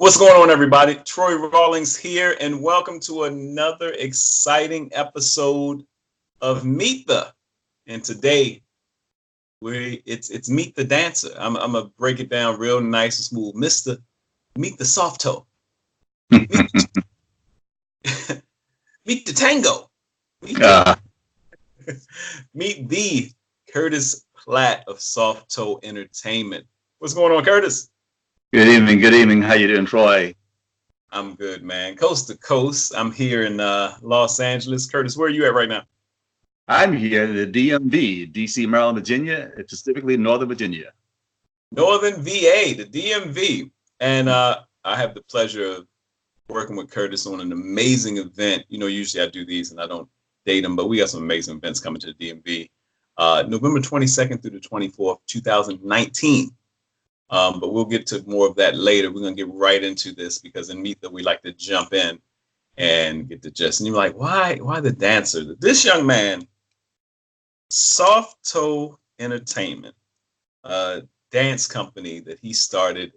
What's going on, everybody? Troy Rawlings here, and welcome to another exciting episode of Meet the. And today, it's Meet the Dancer. I'm gonna break it down real nice and smooth. Mister, meet the soft toe. Meet, meet the tango. Meet the Curtis Platt of Soft Toe Entertainment. What's going on, Curtis? Good evening. Good evening. How you doing, Troy? I'm good, man. Coast to coast. I'm here in Los Angeles. Curtis, where are you at right now? I'm here in the DMV, DC, Maryland, Virginia, specifically Northern Virginia. Northern VA, the DMV. And I have the pleasure of working with Curtis on an amazing event. You know, usually I do these and I don't date them, but we got some amazing events coming to the DMV. November 22nd through the 24th, 2019. But we'll get to more of that later. We're going to get right into this because in Meet That we like to jump in and get the gist. And you're like, why the dancer? This young man, Soft Toe Entertainment, dance company that he started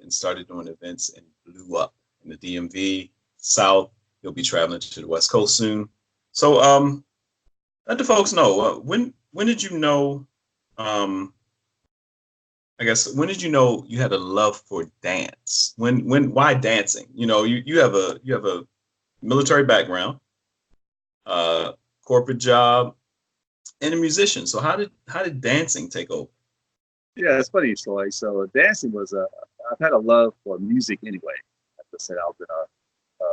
doing events and blew up in the DMV, South. He'll be traveling to the West Coast soon. So let the folks know, when did you know, I guess, when did you know you had a love for dance? Why dancing? You know, you have a military background, corporate job, and a musician. So how did dancing take over? Yeah, it's funny, Troy. So dancing was I've had a love for music anyway. As I said, I was in a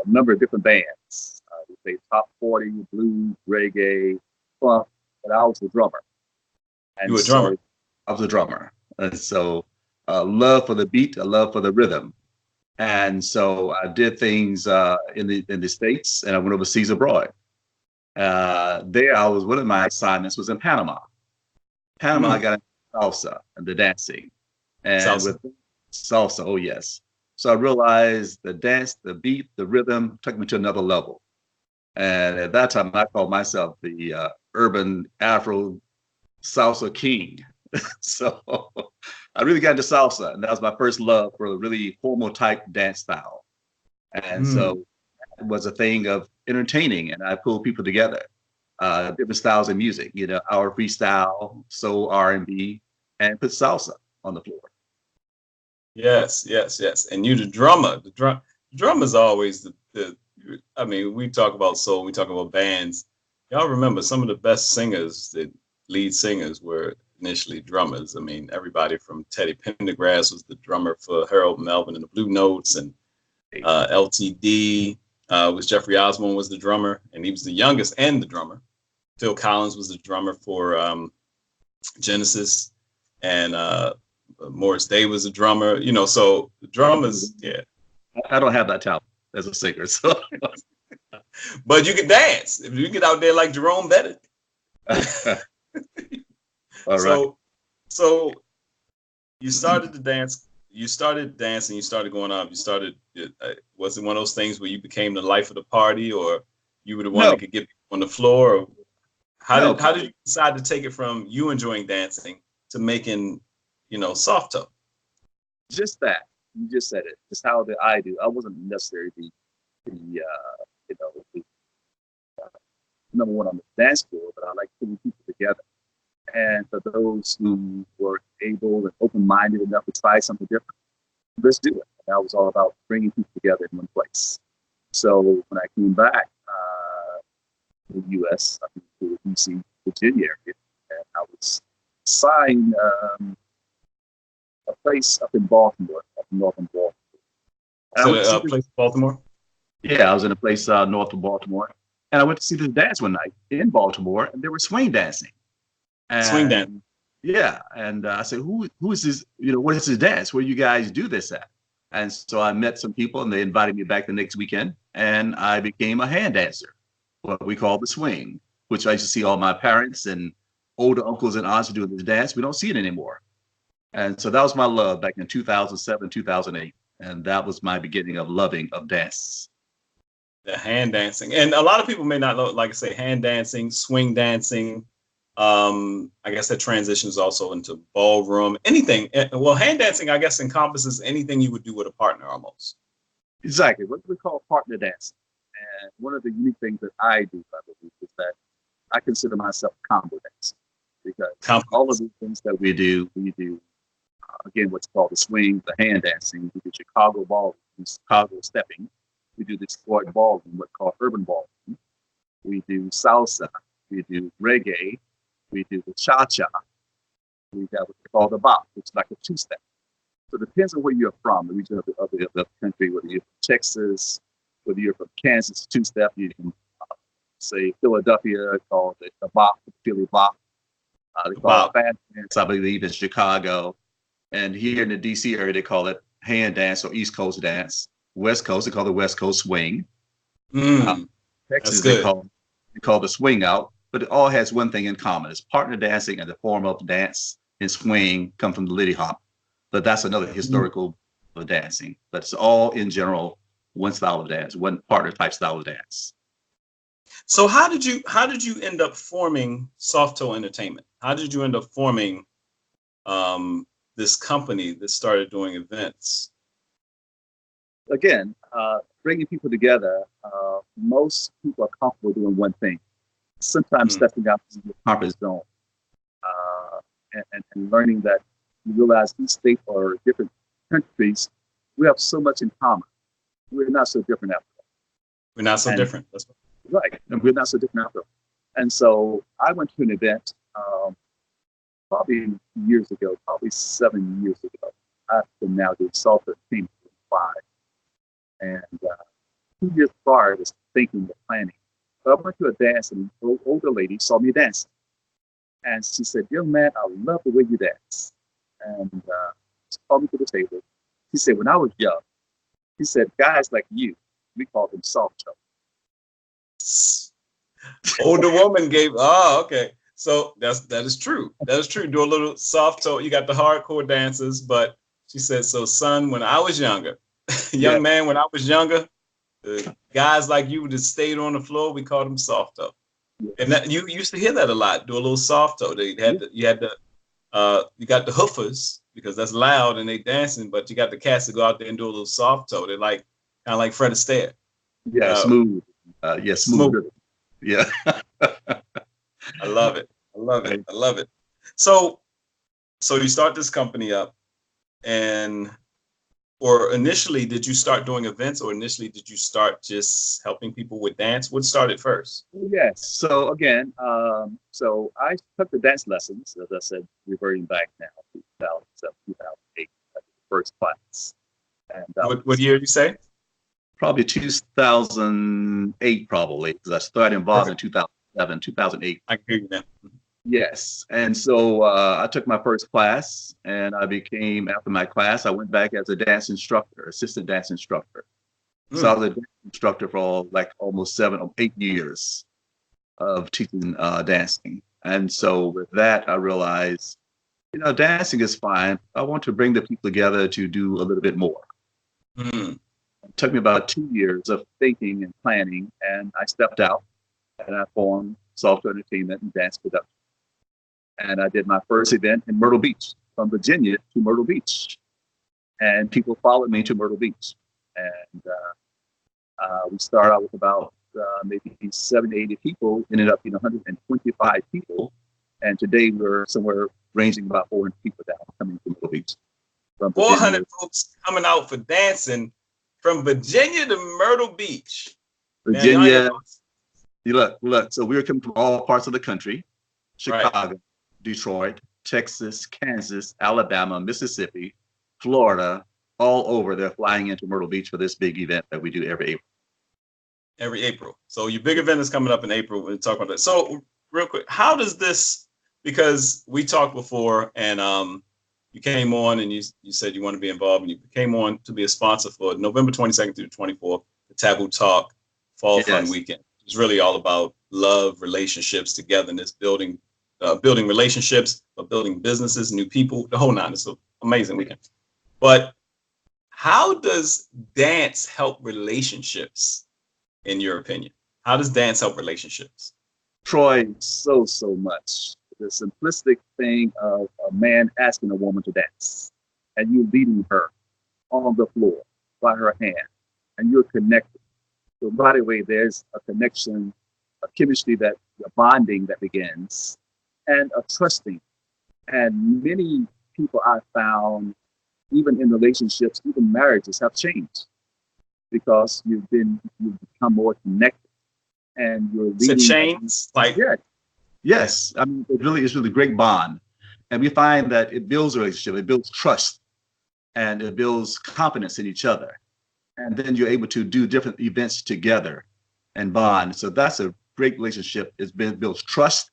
number of different bands. We played top 40, blues, reggae, funk, and I was the drummer. And You were a drummer? I was a drummer. And so love for the beat, a love for the rhythm. And so I did things in the States, and I went overseas abroad. There, one of my assignments was in Panama. I got into salsa and the dancing. And Salsa. with salsa, oh yes. So I realized the dance, the beat, the rhythm took me to another level. And at that time, I called myself the urban Afro salsa king. So I really got into salsa, and that was my first love for a really formal type dance style. And so it was a thing of entertaining, and I pulled people together, different styles of music, you know, our freestyle, soul, R&B, and put salsa on the floor. Yes. And you the drummer. The drum is always the I mean, we talk about soul, we talk about bands. Y'all remember some of the best singers, the lead singers were initially drummers. I mean, everybody from Teddy Pendergrass was the drummer for Harold Melvin and the Blue Notes, and LTD was Jeffrey Osborne was the drummer, and he was the youngest and the drummer. Phil Collins was the drummer for Genesis, and Morris Day was the drummer. You know, so the drummers, yeah. I don't have that talent as a singer, so. But you can dance if you get out there like Jerome Bettis. All right. So you started to dance. You started dancing. You started going up. You started. Was it one of those things where you became the life of the party, or you were the one that could get people on the floor? Or how did you decide to take it from you enjoying dancing to making, you know, soft toe? Just that. You just said it. Just how did I do? I wasn't necessarily the number one on the dance floor, but I like putting people together. And for those who were able and open-minded enough to try something different, let's do it. And that was all about bringing people together in one place. So when I came back to the U.S., I moved to the D.C., Virginia area, and I was assigned a place up in Baltimore, up north of Baltimore. So a place in Baltimore? Yeah, I was in a place north of Baltimore. And I went to see this dance one night in Baltimore, and they were swing dancing. And, swing dance. Yeah, and I said, "Who is this? You know, what is this dance? Where you guys do this at?" And so I met some people, and they invited me back the next weekend, and I became a hand dancer, what we call the swing, which I used to see all my parents and older uncles and aunts doing this dance. We don't see it anymore, and so that was my love back in 2007, 2008, and that was my beginning of loving of dance. The hand dancing, and a lot of people may not know, like I say, hand dancing, swing dancing. I guess that transitions also into ballroom, anything. Well, hand dancing, I guess, encompasses anything you would do with a partner almost. Exactly. What we call partner dancing. And one of the unique things that I do, I believe, is that I consider myself combo dancing because all of Compliments. the things that we do again, what's called the swing, the hand dancing. We do Chicago ballroom, Chicago stepping. We do the Detroit ballroom, what's called urban ballroom. We do salsa. We do reggae. We do the cha-cha. We have what we call the bop, which is like a two-step. So it depends on where you're from, the region of the country, whether you're from Texas, whether you're from Kansas, two-step. You can say Philadelphia, called the bop, the Philly bop. They call it Bob. fast dance, I believe, in Chicago. And here in the DC area, they call it hand dance or East Coast dance. West Coast, they call it West Coast swing. Uh, Mm, that's Texas, good. they call the swing out. But it all has one thing in common: it's partner dancing, and the form of dance and swing come from the Liddy Hop. But that's another Mm. historical of dancing. But it's all in general one style of dance, one partner type style of dance. So how did you end up forming Soft Toe Entertainment? How did you end up forming this company that started doing events? Again, bringing people together. Most people are comfortable doing one thing. Sometimes Mm, stepping out of your comfort zone and learning that you realize each state or different countries, we have so much in common. We're not so different after we're not so all. And different. That's right, and we're not so different after all. And so I went to an event probably years ago, probably 7 years ago. I've been now doing salsa team for 5. And 2 years prior, I was thinking of planning. But I went to a dance, and an older lady saw me dancing. And she said, "Young man, I love the way you dance." And she called me to the table. She said, "When I was young," he said, "guys like you, we called them soft toe." older woman gave. Oh, okay. So that is true. That is true. Do a little soft toe. You got the hardcore dancers, but she said, "So, son, when I was younger, Yeah, young man, when I was younger, guys like you that stayed on the floor, we called them soft toe." And yes, that you used to hear that a lot. Do a little soft toe. yeah, You had the you got the hoofers because that's loud and they dancing, but you got the cats that go out there and do a little soft toe. They're like kind of like Fred Astaire. yeah, Uh, smooth. Yeah, smooth smooth. rhythm. Yeah. I love it. I love it. I love it. So so you start this company up and or initially did you start doing events or initially did you start just helping people with dance? What started first? Yes. So again, so I took the dance lessons, as I said, reverting back now to 2007, 2008, the first class. And that What was year you say? probably 2008, probably, because I started involved in Perfect. 2007, 2008. I can hear you now. Yes. And so I took my first class and I became, after my class, I went back as a dance instructor, assistant dance instructor. So I Mm, was a dance instructor for like almost 7 or 8 years of teaching dancing. And so with that, I realized, dancing is fine. I want to bring the people together to do a little bit more. mm, It took me about 2 years of thinking and planning, and I stepped out and I formed Software Entertainment and Dance Production. And I did my first event in Myrtle Beach, from Virginia to Myrtle Beach. And people followed me to Myrtle Beach. And we started out with about maybe 70, 80 people, ended up being 125 people. And today we're somewhere ranging about 400 people down coming to Myrtle Beach from 400 Virginia. folks coming out for dancing from Virginia to Myrtle Beach. Now y'all ain't got Virginia, no you look. So we were coming from all parts of the country: right. Chicago, Detroit, Texas, Kansas, Alabama, Mississippi, Florida, all over. They're flying into Myrtle Beach for this big event that we do every April. Every April. So your big event is coming up in April. We'll talk about that. So real quick, how does this? Because we talked before, and you came on and you said you want to be involved, and you came on to be a sponsor for November 22nd through the 24th, the Taboo Talk Fall Fun Yes, Weekend. It's really all about love, relationships, togetherness, building relationships, but building businesses, new people, the whole nine. It's an amazing weekend. But how does dance help relationships? In your opinion? How does dance help relationships? Troy, so much. The simplistic thing of a man asking a woman to dance and you leading her on the floor by her hand. and you're connected. So right away, there's a connection, a chemistry, that a bonding that begins, and a trusting. And many people I've found, even in relationships, even marriages, have changed because you've become more connected, and you're It's a leading. change, like Yeah, yes. I mean, it's really a great bond, and we find that it builds a relationship, it builds trust, and it builds confidence in each other. And then you're able to do different events together and bond. So that's a great relationship. Builds trust,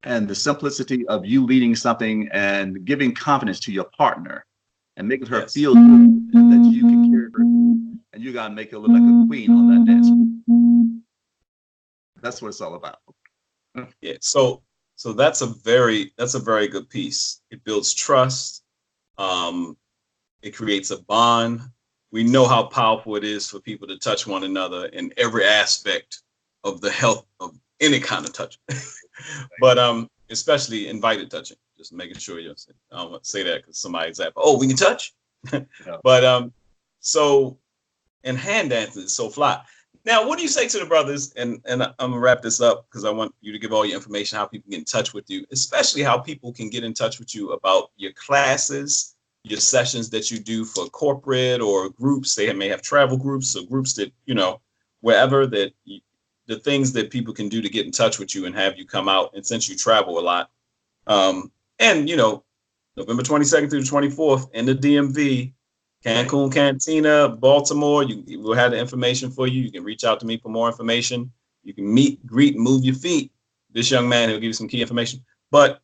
and the simplicity of you leading something and giving confidence to your partner and making her yes. feel good, and that you can carry her, and you gotta make her look like a queen on that dance floor. That's what it's all about. Yeah. So that's a very good piece. It builds trust. It creates a bond. We know how powerful it is for people to touch one another in every aspect of the health of any kind of touch. But especially invited touching. Just making sure you. I don't want to say that because somebody's like, "Oh, we can touch." But so, and hand dancing is so fly. Now, what do you say to the brothers? And I'm gonna wrap this up because I want you to give all your information, how people get in touch with you, especially how people can get in touch with you about your classes, your sessions that you do for corporate or groups. They may have travel groups or groups that, wherever that the things that people can do to get in touch with you and have you come out. And since you travel a lot, and November 22nd through the 24th in the DMV, Cancun Cantina, Baltimore. We'll have the information for you. You can reach out to me for more information. You can meet, greet, move your feet. This young man, he'll give you some key information. But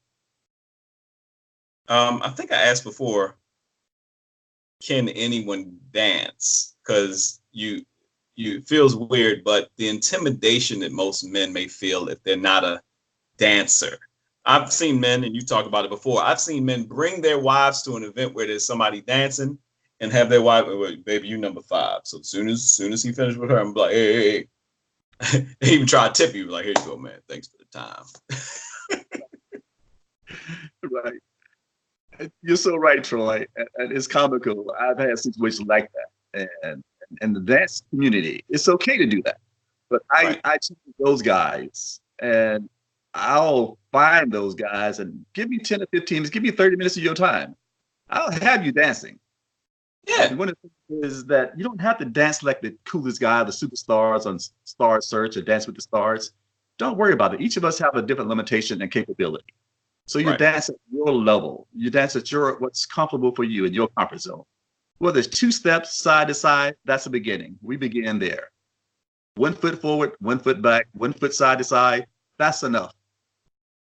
I think I asked before, can anyone dance? Because you it feels weird, but the intimidation that most men may feel if they're not a dancer. I've seen men, and you talked about it before, I've seen men bring their wives to an event where there's somebody dancing and have their wife, baby, you number 5. So as soon as he finished with her, I'm like, hey. They even try to tip you, like, here you go, man. Thanks for the time. Right. You're so right, Troy. And it's comical. I've had situations like that. And the dance community, it's okay to do that. But I choose those guys, and I'll find those guys and give me 10 or 15 minutes, give me 30 minutes of your time. I'll have you dancing. Yeah. And one of the things is that you don't have to dance like the coolest guy, the superstars on Star Search or Dance with the Stars. Don't worry about it. Each of us have a different limitation and capability. So you dance at your level. You dance at what's comfortable for you in your comfort zone. Whether it's 2 steps side to side, that's the beginning. We begin there. 1 foot forward, 1 foot back, 1 foot side to side. That's enough.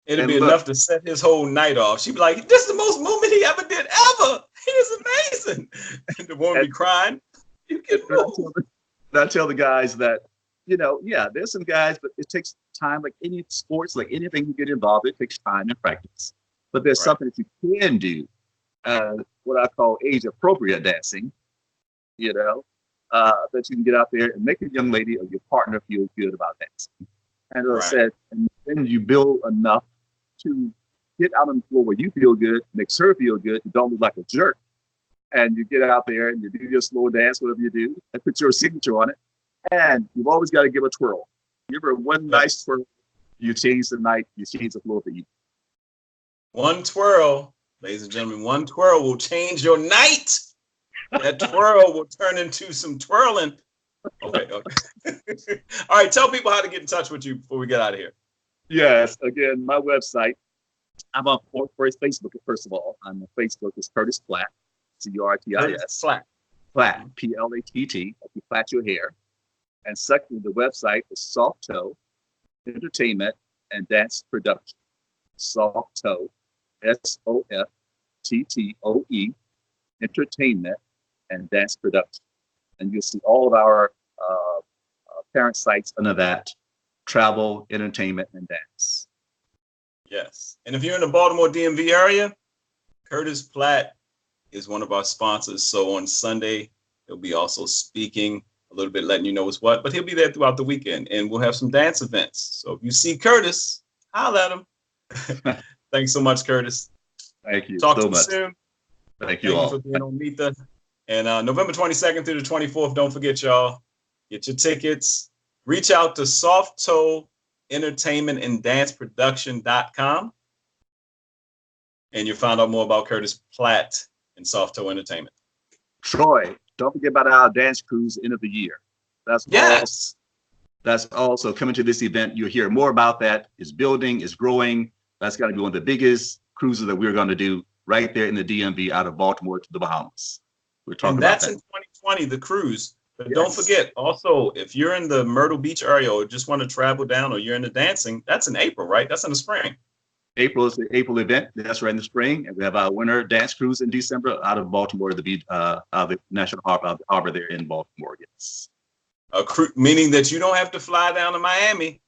It'll be enough to set his whole night off. She'd be like, this is the most movement he ever did ever. He is amazing. And the woman be crying. You can move. I tell the guys that, there's some guys, but it takes time, like any sports, like anything you get involved, it takes time and practice. But there's something that you can do, what I call age appropriate dancing, that you can get out there and make a young lady or your partner feel good about dancing. And as I said, and then you build enough to get out on the floor where you feel good, makes her feel good, you don't look like a jerk. And you get out there and you do your slow dance, whatever you do, and put your signature on it. And you've always got to give a twirl. Give her one nice twirl, you change the night, you change the floor for you. One twirl, ladies and gentlemen, one twirl will change your night. That twirl will turn into some twirling. Okay. All right, tell people how to get in touch with you before we get out of here. Yes, again, my website. I'm on Facebook, first of all. I'm on Facebook. It's Curtis Platt, Curtis Platt. Platt, Platt. You plait your hair. And secondly, the website is Soft Toe Entertainment and Dance Production. Soft Toe, SOFTTOE, Entertainment and Dance Production. And you'll see all of our parent sites under that: travel, entertainment, and dance. Yes. And if you're in the Baltimore DMV area, Curtis Platt is one of our sponsors. So on Sunday, he'll be also speaking a little bit, letting you know what's what, but he'll be there throughout the weekend, and we'll have some dance events. So if you see Curtis, holler at him. Thanks so much, Curtis. Thank you Talk so to much. you soon. Thank you all. Thank you for being on Meet the And November 22nd through the 24th, don't forget, y'all, get your tickets. Reach out to Soft Toe Entertainment and Dance Production.com, and you'll find out more about Curtis Platt and Soft Toe Entertainment. Troy, don't forget about our dance cruise end of the year. Yes. That's also coming to this event. You'll hear more about that. It's building, it's growing. That's got to be one of the biggest cruises that we're going to do right there in the DMV out of Baltimore to the Bahamas. We're talking and about that's that. in 2020, the cruise. But Yes. don't forget, also, if you're in the Myrtle Beach area or just want to travel down or you're into dancing, that's in April, right? That's in the spring. April is the April event. That's right in the spring. And we have our winter dance cruise in December out of Baltimore to the beach, out of the National Harbor there in Baltimore. Yes. Meaning that you don't have to fly down to Miami.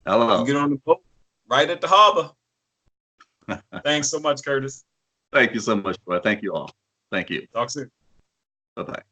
Hello. You get on the boat right at the harbor. Thanks so much, Curtis. Thank you so much, Troy. Thank you all. Thank you. Talk soon. Bye-bye.